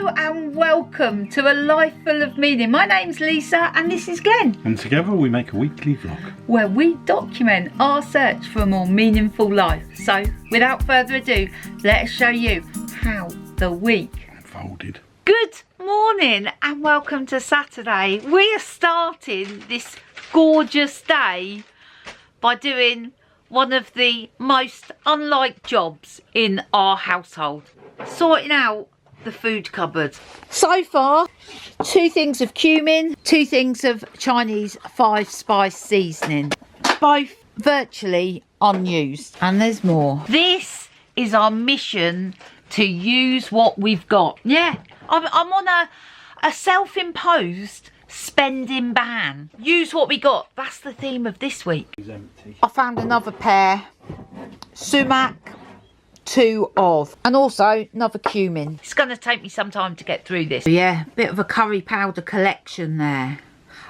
Hello and welcome to A Life Full of Meaning. My name's Lisa and this is Glenn. And together we make a weekly vlog where we document our search for a more meaningful life. So without further ado, let's show you how the week unfolded. Good morning and welcome to Saturday. We are starting this gorgeous day by doing one of the most unlike jobs in our household. Sorting out the food cupboard. So far, 2 things of cumin, 2 things of Chinese 5-spice seasoning. Both virtually unused. And there's more. This is our mission to use what we've got. Yeah, I'm on a self-imposed spending ban. Use what we got. That's the theme of this week. It's empty. I found another pair. Sumac. 2 of, and also another cumin. It's going to take me some time to get through this. Yeah, bit of a curry powder collection there.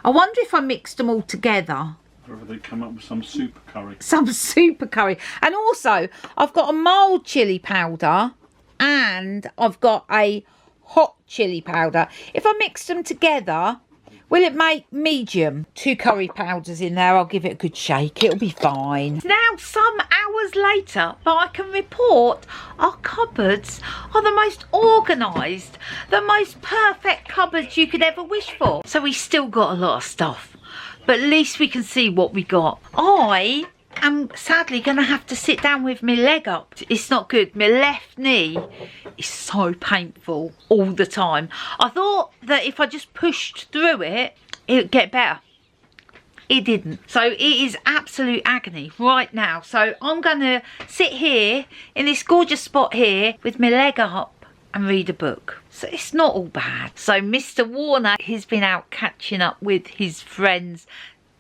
I wonder if I mixed them all together. Whether they come up with some super curry. Some super curry. And also, I've got a mild chilli powder and I've got a hot chilli powder. If I mix them together, will it make medium? 2 curry powders in there. I'll give it a good shake. It'll be fine. Now, some hours later, but I can report our cupboards are the most organised, the most perfect cupboards you could ever wish for. So we still got a lot of stuff, but at least we can see what we got. I am sadly going to have to sit down with my leg up. It's not good. My left knee is so painful all the time. I thought that if I just pushed through it, it would get better. It didn't. So it is absolute agony right now. So I'm going to sit here in this gorgeous spot here with my leg up and read a book. So it's not all bad. So Mr. Warner, he's been out catching up with his friends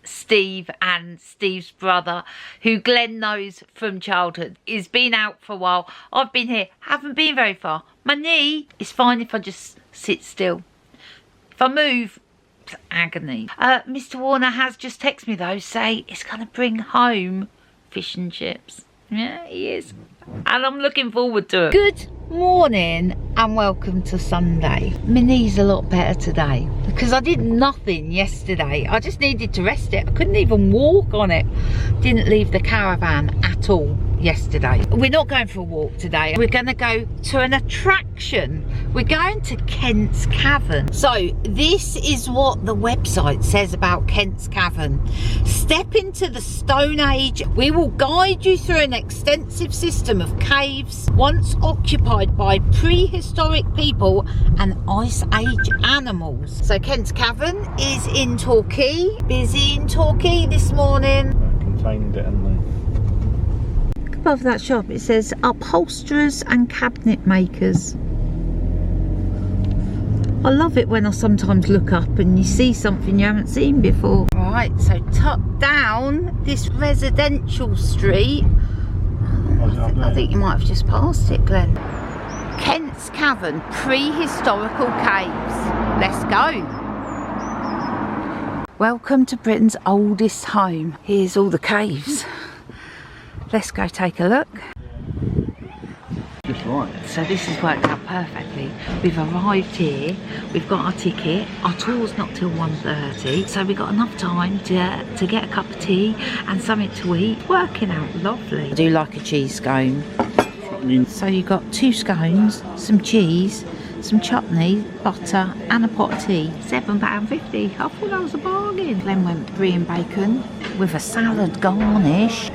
Steve and Steve's brother, who Glenn knows from childhood. He's been out for a while. I've been here, haven't been very far. My knee is fine if I just sit still. If I move, it's agony. Mr. Warner has just texted me though, say he's gonna bring home fish and chips. Yeah, he is. And I'm looking forward to it. Good morning and welcome to Sunday. My knee's a lot better today because I did nothing yesterday. I just needed to rest it. I couldn't even walk on it. Didn't leave the caravan at all yesterday. We're not going for a walk today. We're going to go to an attraction. We're going to Kent's Cavern. So this is what the website says about Kent's Cavern. Step into the Stone Age. We will guide you through an extensive system of caves once occupied by prehistoric people and Ice Age animals. So Kent's Cavern is in Torquay. Busy in Torquay this morning. Contained it, haven't they? Above that shop it says upholsterers and cabinet makers. I love it when I sometimes look up and you see something you haven't seen before. Right, so tucked down this residential street. I think you might have just passed it, Glenn. Kent's Cavern, prehistorical caves. Let's go. Welcome to Britain's oldest home. Here's all the caves. Let's go take a look. Just right. So this has worked out perfectly. We've arrived here, we've got our ticket, our tour's not till 1:30, so we've got enough time to get a cup of tea and something to eat. Working out lovely. I do like a cheese scone. So you've got 2 scones, some cheese, some chutney, butter and a pot of tea. £7.50. I thought that was a bargain. Glenn went brie and bacon with a salad garnish.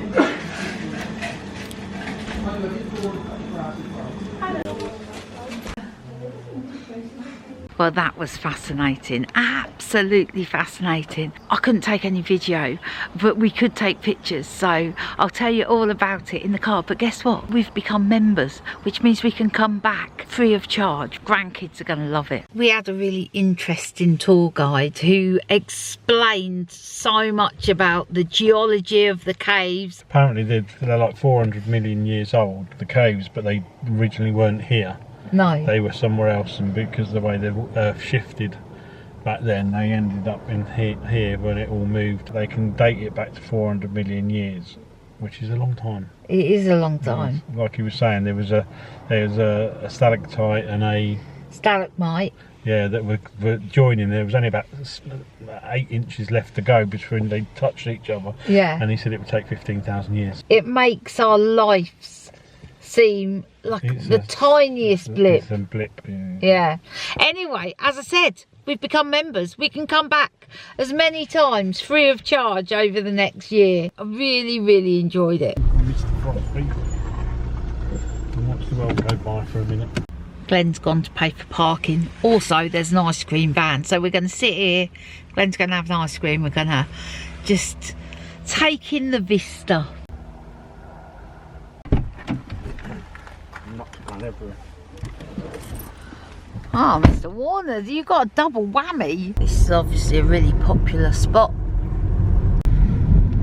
Well, that was fascinating, absolutely fascinating. I couldn't take any video, but we could take pictures, so I'll tell you all about it in the car. But guess what? We've become members, which means we can come back free of charge. Grandkids are going to love it. We had a really interesting tour guide who explained so much about the geology of the caves. Apparently they're like 400 million years old, the caves, but they originally weren't here. No. They were somewhere else, and because of the way the earth shifted back then, they ended up in here when it all moved. They can date it back to 400 million years, which is a long time. It is a long time. Like he was saying, there was a stalactite and a stalagmite. Yeah, that were joining. There was only about 8 inches left to go between they touched each other. Yeah. And he said it would take 15,000 years. It makes our lives seem like the tiniest blip. It's a blip, yeah. Yeah. Anyway, as I said, we've become members. We can come back as many times free of charge over the next year. I really, really enjoyed it. I missed the front beef. And watch the world go by for a minute. Glenn's gone to pay for parking. Also, there's an ice cream van, so we're going to sit here. Glenn's going to have an ice cream. We're going to just take in the vista. Oh, Mr. Warner, you got a double whammy. This is obviously a really popular spot.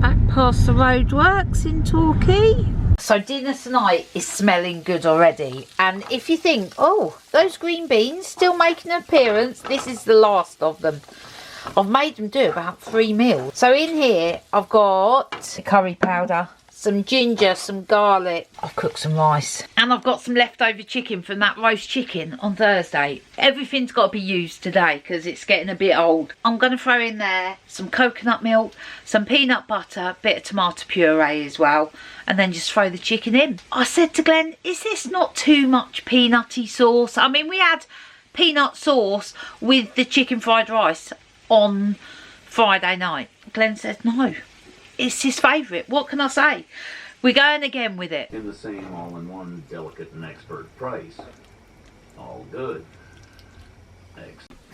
Back past the roadworks in Torquay. So dinner tonight is smelling good already, and if you think, oh, those green beans still making an appearance, this is the last of them. I've made them do about 3 meals. So in here I've got curry powder, some ginger, some garlic. I've cooked some rice, and I've got some leftover chicken from that roast chicken on Thursday. Everything's got to be used today because it's getting a bit old. I'm going to throw in there some coconut milk, some peanut butter, a bit of tomato puree as well, and then just throw the chicken in. I said to Glenn, is this not too much peanutty sauce? I mean, we had peanut sauce with the chicken fried rice on Friday night. Glenn said no. It's his favourite. What can I say? We're going again with it. In the same all-in-one delicate and expert price. All good.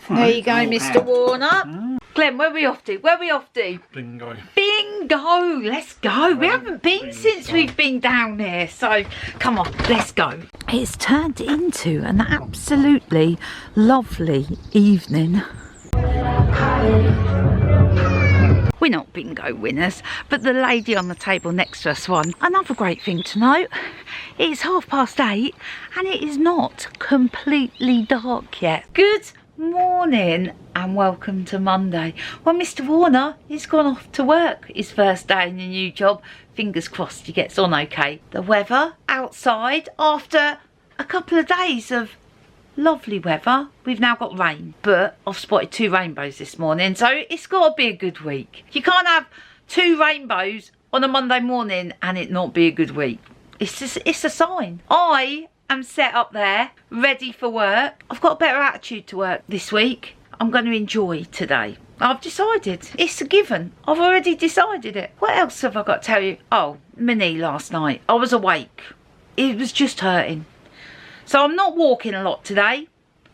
There you go, Mr. Warner. Glenn, where are we off to? Where are we off to? Bingo. Bingo! Let's go. We haven't been since we've been down here. So, come on, let's go. It's turned into an absolutely lovely evening. We're not bingo winners, but the lady on the table next to us won. Another great thing to note, it's 8:30 and it is not completely dark yet. Good morning and welcome to Monday. Well, Mr. Warner has gone off to work, his first day in the new job. Fingers crossed he gets on okay. The weather outside, after a couple of days of lovely weather, we've now got rain, but I've spotted 2 rainbows this morning, so it's got to be a good week. You can't have 2 rainbows on a Monday morning and it not be a good week. It's a sign. I am set up there, ready for work. I've got a better attitude to work this week. I'm going to enjoy today. I've decided. It's a given. I've already decided it. What else have I got to tell you? Oh, my knee last night. I was awake. It was just hurting. So I'm not walking a lot today,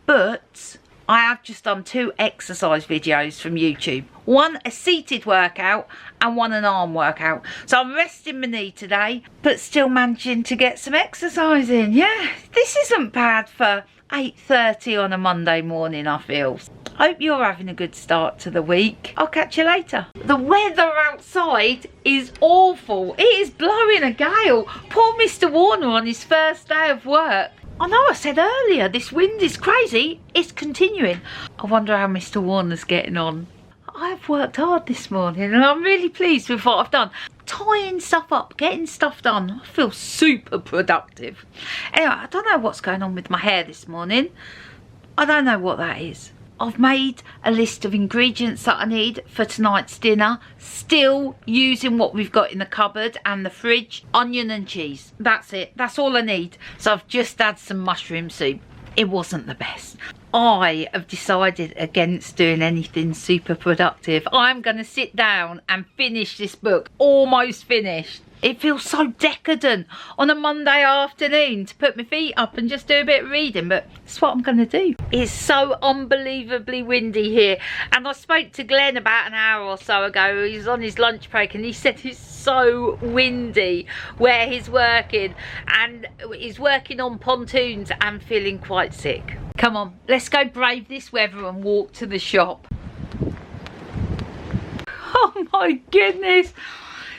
but I have just done 2 exercise videos from YouTube. One a seated workout and one an arm workout. So I'm resting my knee today, but still managing to get some exercise in. Yeah, this isn't bad for 8:30 on a Monday morning, I feel. Hope you're having a good start to the week. I'll catch you later. The weather outside is awful. It is blowing a gale. Poor Mr. Warner on his first day of work. I know I said earlier, this wind is crazy. It's continuing. I wonder how Mr. Warner's getting on. I've worked hard this morning and I'm really pleased with what I've done. Tying stuff up, getting stuff done. I feel super productive. Anyway, I don't know what's going on with my hair this morning. I don't know what that is. I've made a list of ingredients that I need for tonight's dinner. Still using what we've got in the cupboard and the fridge. Onion and cheese. That's it. That's all I need. So I've just had some mushroom soup. It wasn't the best. I have decided against doing anything super productive. I'm going to sit down and finish this book. Almost finished. It feels so decadent on a Monday afternoon to put my feet up and just do a bit of reading, but it's what I'm going to do. It's so unbelievably windy here, and I spoke to Glenn about an hour or so ago. He was on his lunch break and he said it's so windy where he's working, and he's working on pontoons and feeling quite sick. Come on, let's go brave this weather and walk to the shop. Oh my goodness.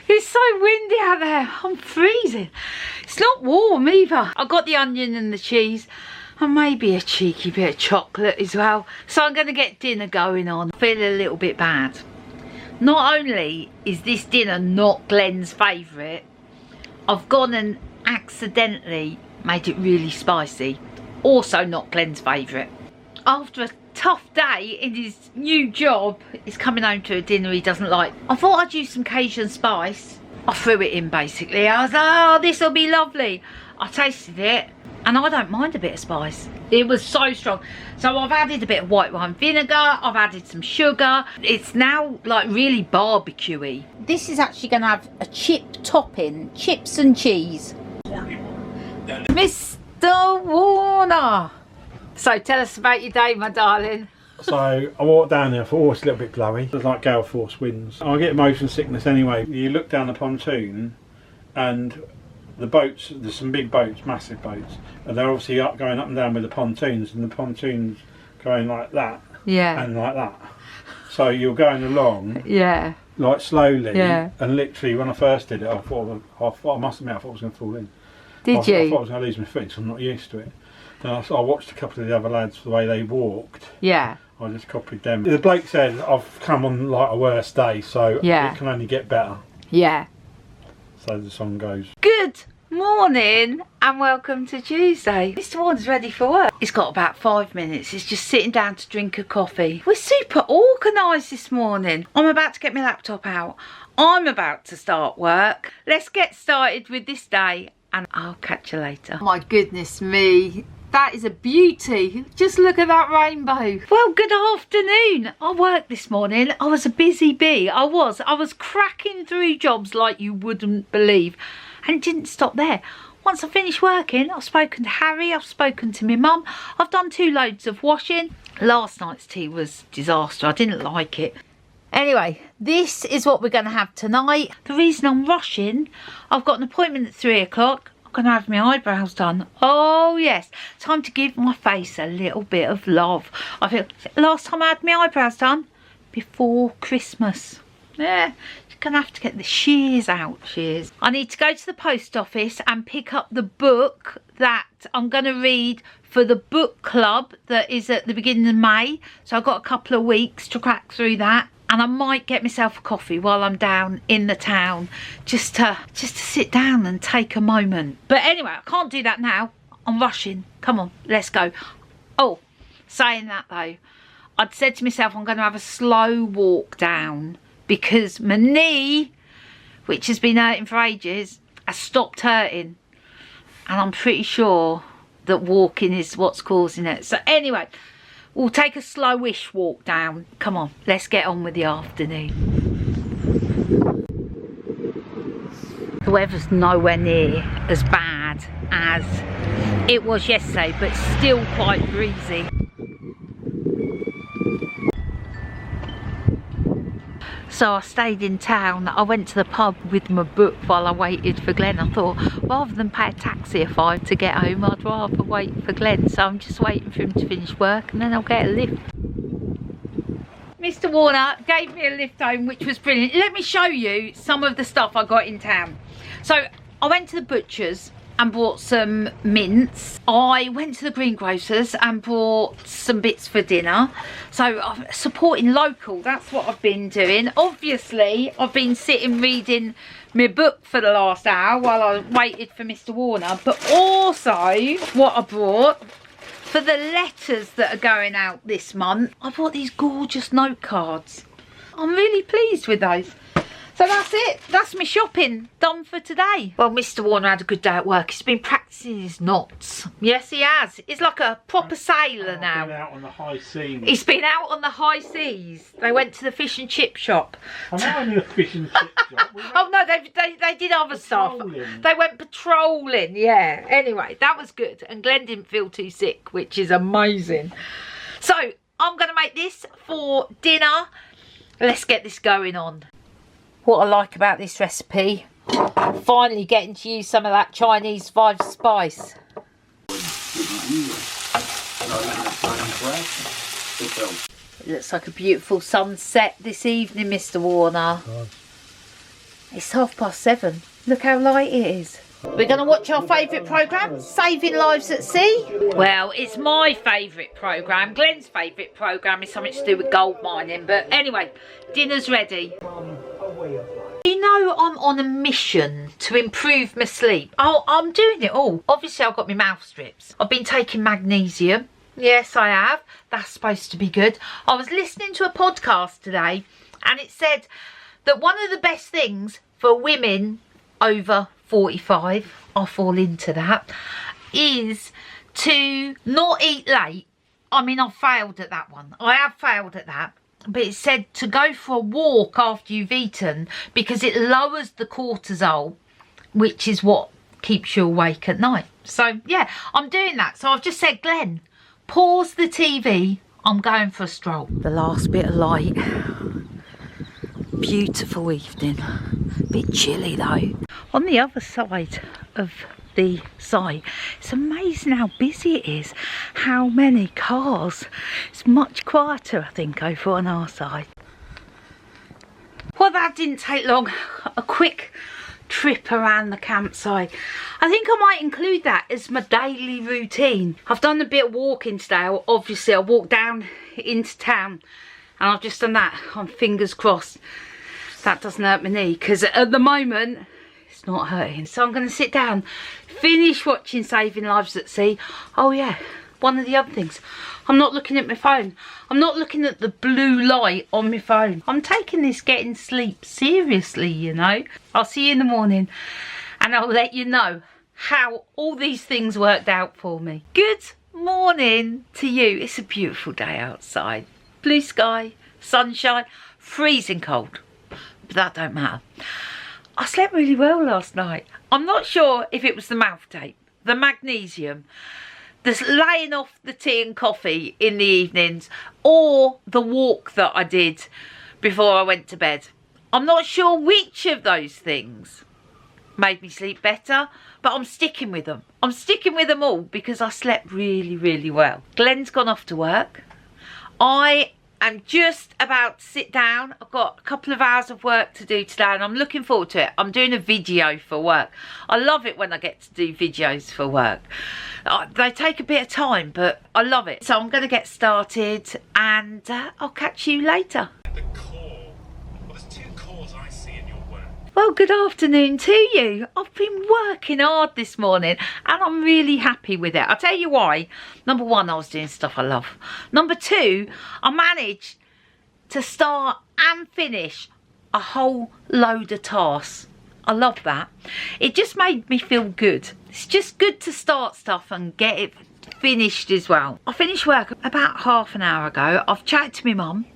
It's so windy out there. I'm freezing. It's not warm either. I've got the onion and the cheese and maybe a cheeky bit of chocolate as well. So I'm going to get dinner going on. I feel a little bit bad. Not only is this dinner not Glenn's favourite, I've gone and accidentally made it really spicy. Also not Glenn's favourite. After a tough day in his new job, he's coming home to a dinner he doesn't like. I thought I'd use some Cajun spice. I threw it in basically. I was like, oh, this will be lovely. I tasted it and I don't mind a bit of spice. It was so strong. So I've added a bit of white wine vinegar. I've added some sugar. It's now like really barbecuey. This is actually going to have a chip topping, chips and cheese. Mr. Warner. So tell us about your day, my darling. So I walked down there, I thought, oh, it's a little bit glowy. There's like gale force winds. I get motion sickness anyway. You look down the pontoon and the boats, there's some big boats, massive boats, and they're obviously going up and down with the pontoons, and the pontoons going like that, yeah, and like that. So you're going along, yeah, like slowly, yeah. And literally when I first did it, I must admit, I thought I was going to fall in. Did you? I thought I was going to lose my feet, so I'm not used to it. Then I watched a couple of the other lads, the way they walked. Yeah. I just copied them. The bloke said, I've come on like a worse day, so yeah, it can only get better. Yeah. So the song goes. Good morning and welcome to Tuesday. Mr. Warner's ready for work. He's got about 5 minutes. He's just sitting down to drink a coffee. We're super organised this morning. I'm about to get my laptop out. I'm about to start work. Let's get started with this day and I'll catch you later. Oh my goodness me. That is a beauty. Just look at that rainbow. Well, good afternoon. I worked this morning. I was a busy bee. I was cracking through jobs like you wouldn't believe. And it didn't stop there. Once I finished working, I've spoken to Harry, I've spoken to my mum. I've done 2 loads of washing. Last night's tea was disaster. I didn't like it. Anyway, this is what we're going to have tonight. The reason I'm rushing, I've got an appointment at 3 o'clock. I'm going to have my eyebrows done. Oh yes, time to give my face a little bit of love. I feel last time I had my eyebrows done, before Christmas. Yeah, just going to have to get the shears out, shears. I need to go to the post office and pick up the book that I'm going to read for the book club that is at the beginning of May. So I've got a couple of weeks to crack through that. And I might get myself a coffee while I'm down in the town, just to sit down and take a moment. But anyway, I can't do that now. I'm rushing. Come on, let's go. Oh, saying that though, I'd said to myself I'm going to have a slow walk down because my knee, which has been hurting for ages, has stopped hurting. And I'm pretty sure that walking is what's causing it. So anyway, we'll take a slowish walk down. Come on, let's get on with the afternoon. The weather's nowhere near as bad as it was yesterday, but still quite breezy. So I stayed in town. I went to the pub with my book while I waited for Glenn. I thought, rather than pay a taxi to get home, I'd rather wait for Glenn. So I'm just waiting for him to finish work and then I'll get a lift. Mr. Warner gave me a lift home, which was brilliant. Let me show you some of the stuff I got in town. So I went to the butcher's and bought some mince. I went to the greengrocers and bought some bits for dinner. So I'm supporting local, that's what I've been doing. Obviously, I've been sitting reading my book for the last hour while I waited for Mr. Warner. But also, what I brought for the letters that are going out this month, I bought these gorgeous note cards. I'm really pleased with those. So that's it. That's my shopping done for today. Well, Mr. Warner had a good day at work. He's been practicing his knots. Yes, he has. He's like a proper sailor now. He's been out on the high seas. He's been out on the high seas. They went to the fish and chip shop. I'm not only a fish and chip shop. Oh no, they did other stuff. They went patrolling, yeah. Anyway, that was good. And Glenn didn't feel too sick, which is amazing. So, I'm going to make this for dinner. Let's get this going on. What I like about this recipe, finally getting to use some of that Chinese 5 spice. It looks like a beautiful sunset this evening, Mr. Warner. God. It's 7:30. Look how light it is. We're going to watch our favourite programme, Saving Lives at Sea. Well, it's my favourite programme. Glenn's favourite programme is something to do with gold mining. But anyway, dinner's ready. You know I'm on a mission to improve my sleep. Oh, I'm doing it all. Obviously, I've got my mouth strips. I've been taking magnesium. Yes, I have. That's supposed to be good. I was listening to a podcast today and it said that one of the best things for women over 45, I fall into that, is to not eat late. I mean, I've failed at that one. I have failed at that. But it said to go for a walk after you've eaten because it lowers the cortisol, which is what keeps you awake at night. So, yeah, I'm doing that. So I've just said, Glenn, pause the TV. I'm going for a stroll. The last bit of light. Beautiful evening. Bit chilly though. On the other side of the site, it's amazing how busy it is, how many cars. It's much quieter, I think, over on our side. Well, that didn't take long. A quick trip around the campsite. I think I might include that as my daily routine. I've done a bit of walking today. Obviously I walked down into town and I've just done that. I'm fingers crossed that doesn't hurt my knee, because at the moment it's not hurting. So I'm going to sit down, finish watching Saving Lives at Sea. Oh yeah, one of the other things, I'm not looking at my phone. I'm not looking at the blue light on my phone. I'm taking this getting sleep seriously, you know. I'll see you in the morning and I'll let you know how all these things worked out for me. Good morning to you. It's a beautiful day outside. Blue sky, sunshine, freezing cold, but that don't matter. I slept really well last night. I'm not sure if it was the mouth tape, the magnesium, the laying off the tea and coffee in the evenings, or the walk that I did before I went to bed. I'm not sure which of those things made me sleep better, but I'm sticking with them. I'm sticking with them all because I slept really, really well. Glenn's gone off to work. I am just about to sit down. I've got a couple of hours of work to do today and I'm looking forward to it. I'm doing a video for work. I love it when I get to do videos for work. They take a bit of time, but I love it. So I'm going to get started and I'll catch you later. The core. Well, there's two cores I see in your work. Well, good afternoon to you. I've been working hard this morning and I'm really happy with it. I'll tell you why. Number one, I was doing stuff I love. Number two, I managed to start and finish a whole load of tasks. I love that. It just made me feel good. It's just good to start stuff and get it finished as well. I finished work about half an hour ago. I've chatted to my mum.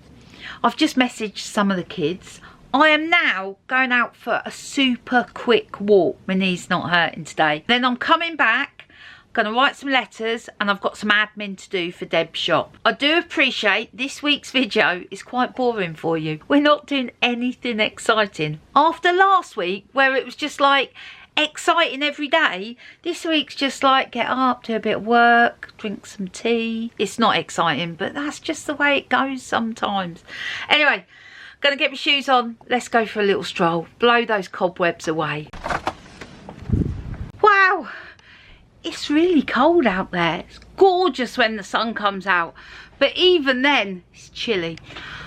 I've just messaged some of the kids. I am now going out for a super quick walk. My knee's not hurting today. Then I'm coming back. Going to write some letters and I've got some admin to do for Deb's shop. I do appreciate this week's video is quite boring for you. We're not doing anything exciting. After last week where it was just like exciting every day, this week's just like get up, do a bit of work, drink some tea. It's not exciting, but that's just the way it goes sometimes. Anyway, gonna get my shoes on. Let's go for a little stroll. Blow those cobwebs away. Wow. It's really cold out there. It's gorgeous when the sun comes out, but even then it's chilly.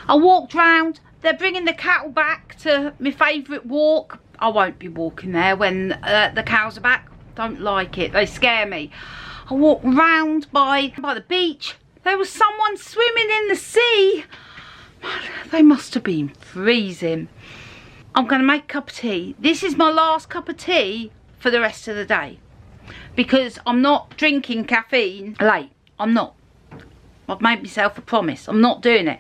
I walked round. They're bringing the cattle back to my favourite walk. I won't be walking there when the cows are back. Don't like it. They scare me. I walked round by the beach. There was someone swimming in the sea. They must have been freezing. I'm going to make a cup of tea. This is my last cup of tea for the rest of the day, because I'm not drinking caffeine late. I'm not. I've made myself a promise. I'm not doing it.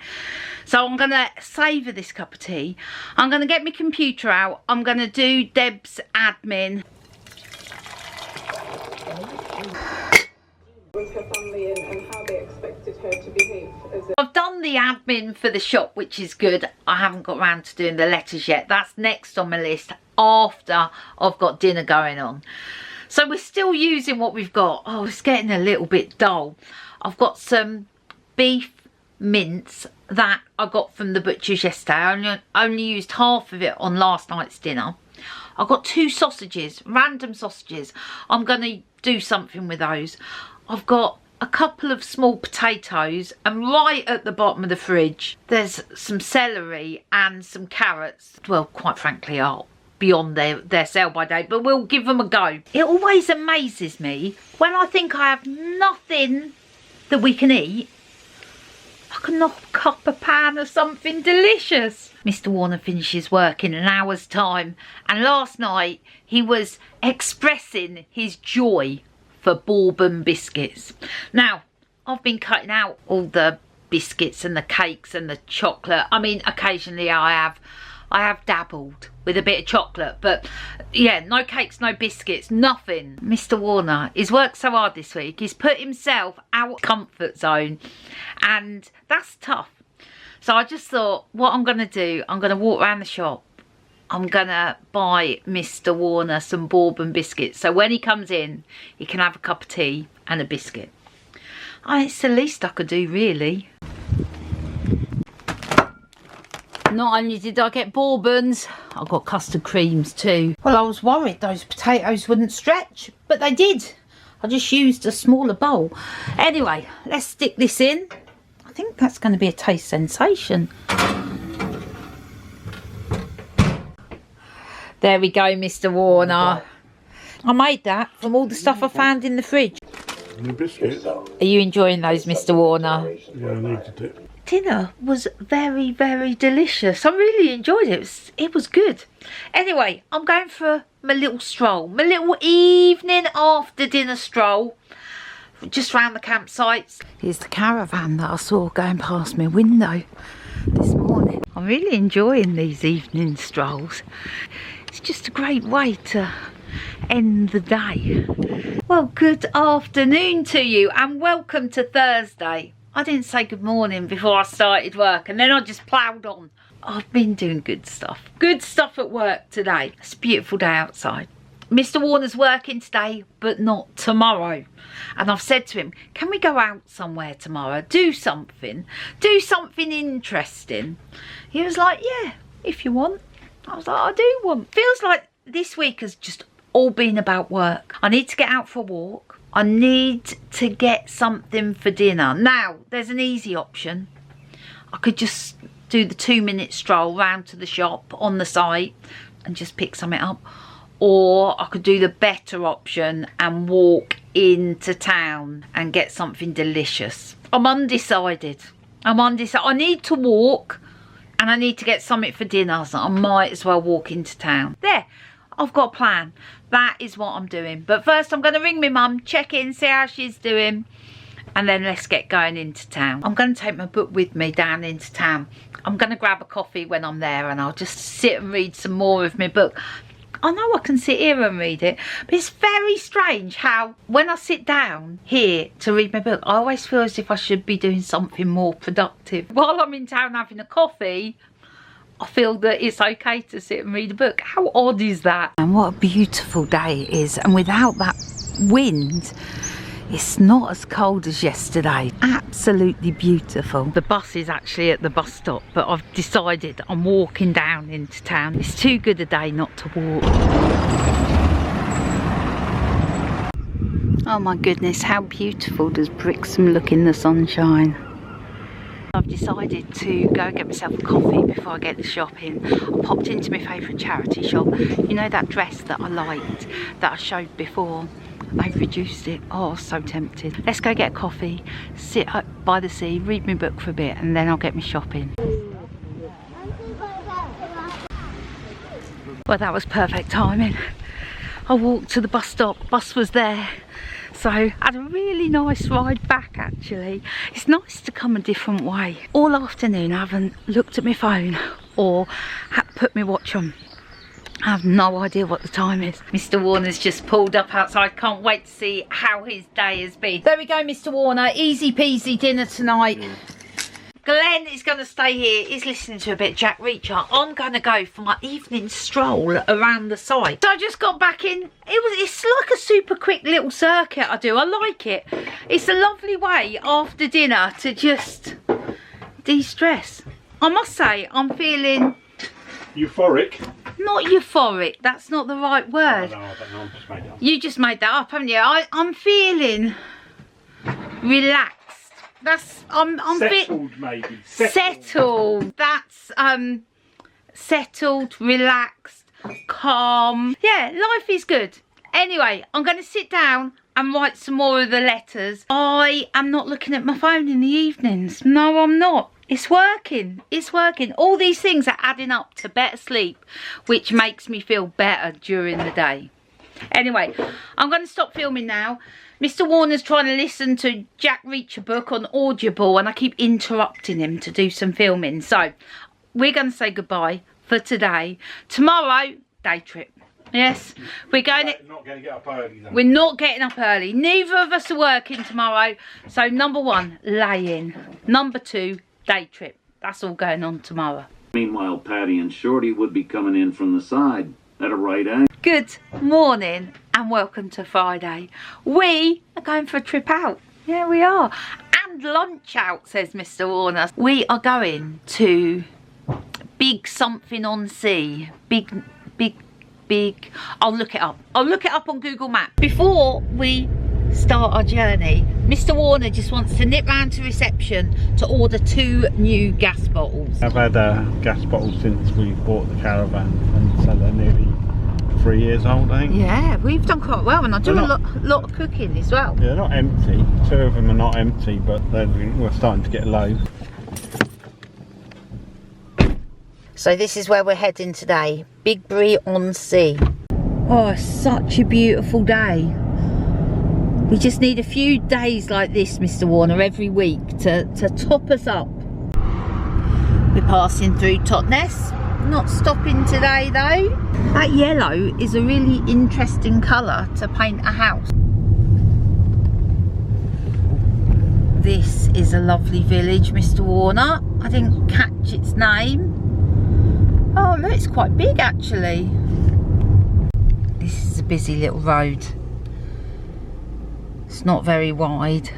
So I'm going to savour this cup of tea. I'm going to get my computer out. I'm going to do Deb's admin. With her family and how they expected her to behave as a... I've done the admin for the shop, which is good. I haven't got around to doing the letters yet. That's next on my list after I've got dinner going on. So we're still using what we've got. Oh, it's getting a little bit dull. I've got some beef mince that I got from the butcher's yesterday. I only used half of it on last night's dinner. I've got 2 sausages, random sausages. I'm going to do something with those. I've got a couple of small potatoes, and right at the bottom of the fridge there's some celery and some carrots. Well, quite frankly, I'll beyond their sell by date, but we'll give them a go. It always amazes me when I think I have nothing that we can eat, I can knock up a pan of something delicious. Mr. Warner finishes work in an hour's time, and last night he was expressing his joy for bourbon biscuits. Now, I've been cutting out all the biscuits and the cakes and the chocolate. I mean, occasionally I have dabbled with a bit of chocolate, but yeah, no cakes, no biscuits, nothing. Mr. Warner, he's worked so hard this week. He's put himself out of comfort zone, and that's tough. So I just thought, what I'm going to do, I'm going to walk around the shop. I'm going to buy Mr. Warner some bourbon biscuits. So when he comes in, he can have a cup of tea and a biscuit. It's the least I could do, really. Not only did I get bourbons, I got custard creams too. Well, I was worried those potatoes wouldn't stretch, but they did. I just used a smaller bowl. Anyway, let's stick this in. I think that's going to be a taste sensation. There we go, Mr. Warner. I made that from all the stuff I found in the fridge. And the biscuits. Are you enjoying those, Mr. Warner? Yeah, I needed it. Dinner was very, very delicious. I really enjoyed it. It was good. Anyway, I'm going for my little stroll, my little evening after dinner stroll, just round the campsites. Here's the caravan that I saw going past my window this morning. I'm really enjoying these evening strolls. It's just a great way to end the day. Well, good afternoon to you and welcome to Thursday. I didn't say good morning before I started work, and then I just ploughed on. I've been doing good stuff at work today. It's a beautiful day outside. Mr. Warner's working today, but not tomorrow. And I've said to him, can we go out somewhere tomorrow? Do something interesting. He was like, yeah, if you want. I was like, I do want. Feels like this week has just all been about work. I need to get out for a walk. I need to get something for dinner. Now, there's an easy option. I could just do the 2-minute stroll round to the shop on the site and just pick something up. Or I could do the better option and walk into town and get something delicious. I'm undecided. I need to walk and I need to get something for dinner, so I might as well walk into town. There, I've got a plan. That is what I'm doing. But first I'm going to ring my mum, check in, see how she's doing, and then let's get going into town. I'm going to take my book with me down into town. I'm going to grab a coffee when I'm there and I'll just sit and read some more of my book. I know I can sit here and read it, but it's very strange how when I sit down here to read my book, I always feel as if I should be doing something more productive. While I'm in town having a coffee, I feel that it's okay to sit and read a book. How odd is that? And what a beautiful day it is. And without that wind, it's not as cold as yesterday. Absolutely beautiful. The bus is actually at the bus stop, but I've decided I'm walking down into town. It's too good a day not to walk. Oh my goodness, how beautiful does Brixham look in the sunshine? I've decided to go and get myself a coffee before I get the shopping. I popped into my favourite charity shop. You know that dress that I liked, that I showed before? They've reduced it. Oh, so tempted. Let's go get a coffee, sit up by the sea, read my book for a bit, and then I'll get my shopping. Well, that was perfect timing. I walked to the bus stop, bus was there. So I had a really nice ride back actually. It's nice to come a different way. All afternoon I haven't looked at my phone or put my watch on. I have no idea what the time is. Mr. Warner's just pulled up outside. Can't wait to see how his day has been. There we go, Mr. Warner. Easy peasy dinner tonight. Glenn is going to stay here. He's listening to a bit of Jack Reacher. I'm going to go for my evening stroll around the site. So I just got back in. It's like a super quick little circuit I do. I like it. It's a lovely way after dinner to just de-stress. I must say, I'm feeling... Euphoric? Not euphoric. That's not the right word. Oh, no, I don't know. I just made it up. You just made that up, haven't you? I'm feeling relaxed. That's I'm settled, maybe. Settled. That's settled, relaxed. calm. Yeah, life is good. Anyway, I'm going to sit down and write some more of the letters. I am not looking at my phone in the evenings. No, I'm not. It's working. It's working. All these things are adding up to better sleep, which makes me feel better during the day. Anyway, I'm going to stop filming now. Mr. Warner's trying to listen to Jack Reacher book on Audible and I keep interrupting him to do some filming. So, we're going to say goodbye for today. Tomorrow, day trip. Yes, we're going to... Not going to get up early then. We're not getting up early. Neither of us are working tomorrow. So, number 1, lay in. Number 2, day trip. That's all going on tomorrow. Meanwhile, Patty and Shorty would be coming in from the side at a right angle. Good morning and welcome to Friday. We are going for a trip out. Yeah, we are. And lunch out, says Mr. Warner. We are going to Big something on sea. Big. I'll look it up. I'll look it up on Google Maps. Before we start our journey, Mr. Warner just wants to nip round to reception to order 2 new gas bottles. I've had gas bottles since we bought the caravan, and so they're nearly 3 years old, I think. Yeah, we've done quite well, and I do a lot of cooking as well. Yeah, they're not empty. 2 of them are not empty, but we're starting to get low. So this is where we're heading today, Brixham. Oh, such a beautiful day. We just need a few days like this, Mr. Warner, every week to top us up. We're passing through Totnes, not stopping today though. That yellow is a really interesting colour to paint a house. This is a lovely village, Mr. Warner. I didn't catch its name. Oh look, it's quite big actually. This is a busy little road. It's not very wide.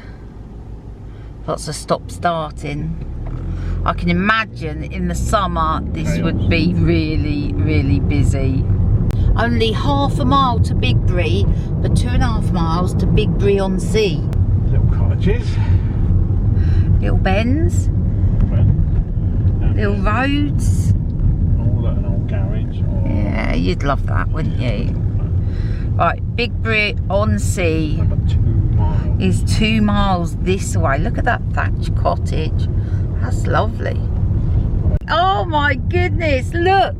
Lots of stop starting. I can imagine in the summer this would be really, really busy. Only half a mile to Bigbury, but 2.5 miles to Brixham. Little cottages. Little bends. Little roads. An old garage. Yeah, you'd love that, wouldn't you? Right, Brixham About 2 miles. is 2 miles this way. Look at that thatched cottage. That's lovely. Oh my goodness, look!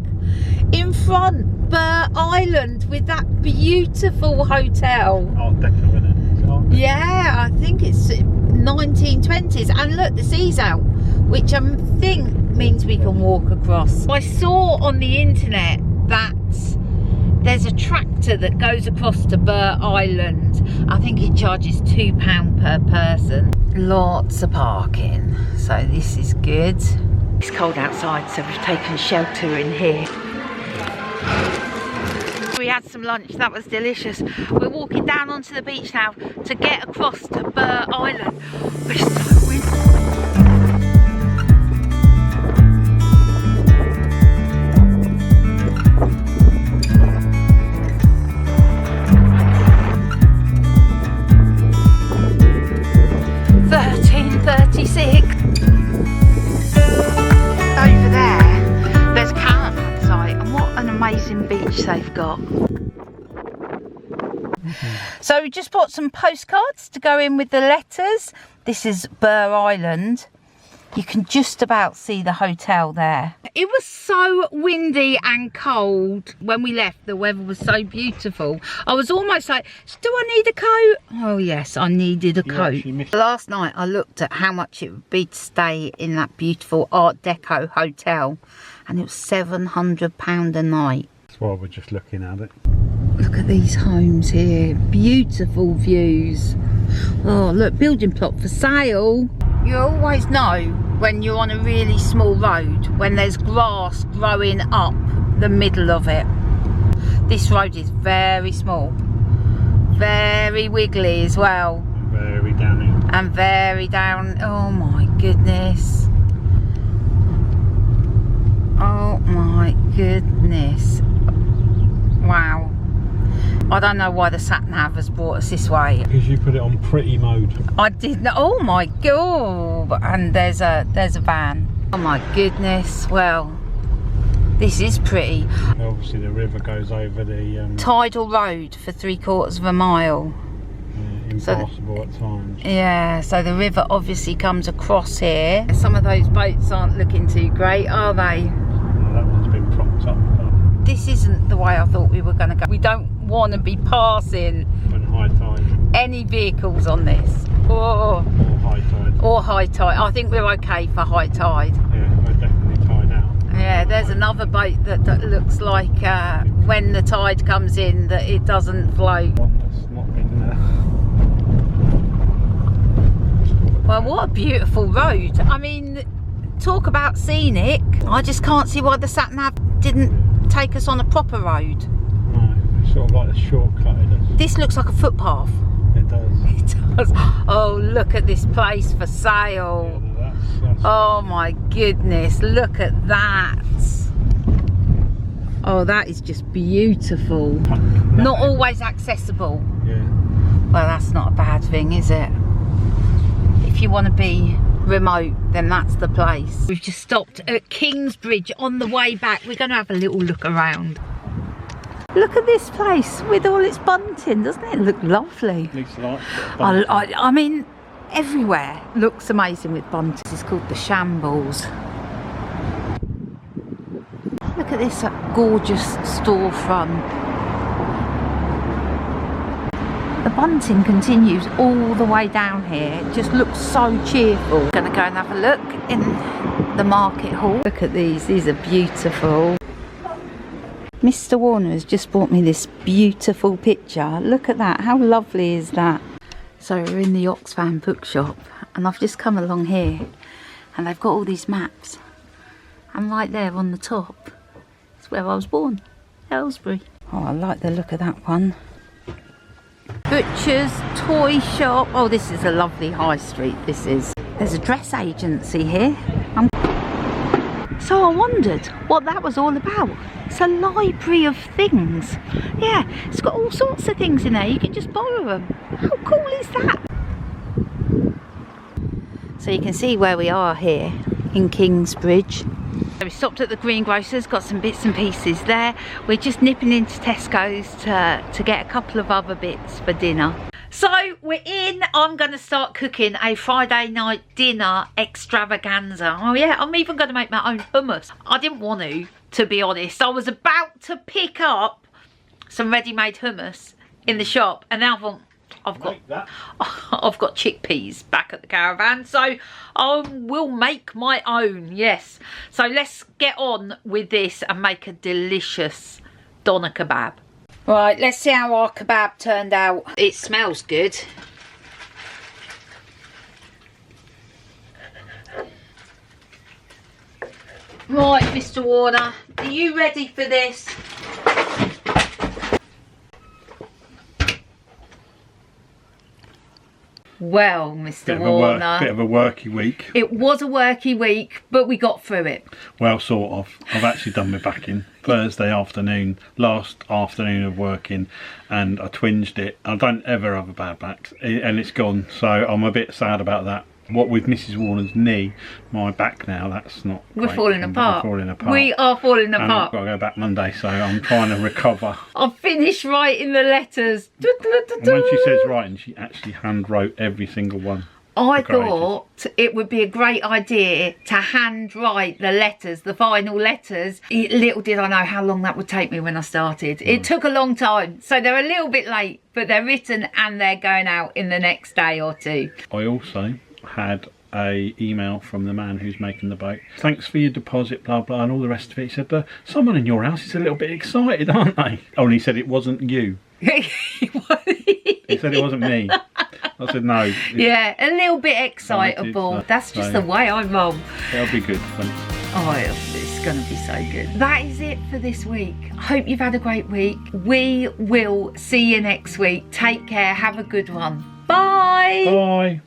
In front, Burgh Island with that beautiful hotel. Art Deco, isn't it? Yeah, I think it's 1920s. And look, the sea's out, which I think means we can walk across. I saw on the internet that there's a tractor that goes across to Burgh Island. I think it charges £2 per person. Lots of parking, so this is good. It's cold outside, so we've taken shelter in here. We had some lunch, that was delicious. We're walking down onto the beach now to get across to Burgh Island. We're so windy. Over there, there's a caravan site, and what an amazing beach they've got. So we just bought some postcards to go in with the letters. This is Burgh Island. You can just about see the hotel there. It was so windy and cold when we left. The weather was so beautiful. I was almost like, do I need a coat? Oh yes, I needed a coat. Last night I looked at how much it would be to stay in that beautiful Art Deco hotel, and it was £700 a night. That's why we're just looking at it. Look at these homes here. Beautiful views. Oh look, building plot for sale. You always know when you're on a really small road when there's grass growing up the middle of it. This road is very small, very wiggly as well, Very downhill. and very down. Oh my goodness. Oh my goodness. Wow. I don't know why the sat-nav has brought us this way. Because you put it on pretty mode. I didn't. Oh my god! And there's a van. Oh my goodness. Well, This is pretty. Obviously the river goes over the Tidal road for 3/4 of a mile. impassable at times. Yeah, so the river obviously comes across here. Some of those boats aren't looking too great, are they? Well, that one's been propped up. This isn't the way I thought we were going to go. We don't want to be passing When high tide. any vehicles on this. Or high tide. Or high tide. I think we're okay for high tide. Yeah, we're definitely tied out. Yeah, there's another boat that looks like when the tide comes in that it doesn't float. One that's not been Well, what a beautiful road. I mean, talk about scenic. I just can't see why the sat-nav didn't take us on a proper road. No, it's sort of like a shortcut. This looks like a footpath. It does. It does. Oh, look at this place for sale. Yeah, that's Oh my goodness, look at that. Oh, that is just beautiful. Not always accessible. Yeah. Well, that's not a bad thing, is it? If you want to be remote, then that's the place. We've just stopped at Kingsbridge on the way back. We're going to have a little look around. Look at this place with all its bunting. Doesn't it look lovely? Looks like I mean, everywhere looks amazing with bunting. This is called the Shambles. Look at this gorgeous storefront. The bunting continues all the way down here. It just looks so cheerful. Gonna go and have a look in the market hall. Look at these are beautiful. Mr. Warner has just bought me this beautiful picture. Look at that, how lovely is that? So we're in the Oxfam bookshop and I've just come along here and they've got all these maps. And right there on the top, it's where I was born, Aylesbury. Oh, I like the look of that one. Butcher's toy shop. Oh, this is a lovely high street, this is. There's a dress agency here. So I wondered what that was all about. It's a library of things. Yeah, it's got all sorts of things in there. You can just borrow them. How cool is that? So you can see where we are here in Kingsbridge. So we stopped at the greengrocer's, got some bits and pieces there. We're just nipping into Tesco's to get a couple of other bits for dinner. So we're in. I'm going to start cooking a Friday night dinner extravaganza. Oh yeah, I'm even going to make my own hummus. I didn't want to be honest. I was about to pick up some ready-made hummus in the shop and now I've got chickpeas back at the caravan, so I will make my own. Yes, so let's get on with this and make a delicious doner kebab. Right, let's see how our kebab turned out. It smells good. Right, Mr. Warner, are you ready for this? Well, Mr. Warner. Bit of a worky week. It was a worky week, but we got through it. Well, sort of. I've actually done my backing Thursday afternoon, last afternoon of working, and I twinged it. I don't ever have a bad back, and it's gone, so I'm a bit sad about that. What with Mrs. Warner's knee, my back now, that's not We're great. falling apart. We're falling apart. We are falling And I've apart. got to go back Monday, so I'm trying to recover. I've finished writing the letters. And when she says writing, she actually hand wrote every single one. I thought it would be a great idea to hand write the letters, the final letters. Little did I know how long that would take me when I started. It took a long time, so they're a little bit late, but they're written and they're going out in the next day or two. I also had a email from the man who's making the boat. Thanks for your deposit, blah blah, and all the rest of it. He said, someone in your house is a little bit excited, aren't they? Oh, and he said it wasn't you. He said it wasn't me. I said no. Yeah, a little bit excitable. No, that's just the way I roll. It'll be good. Oh, it's going to be so good. That is it for this week. I hope you've had a great week. We will see you next week. Take care. Have a good one. Bye. Bye.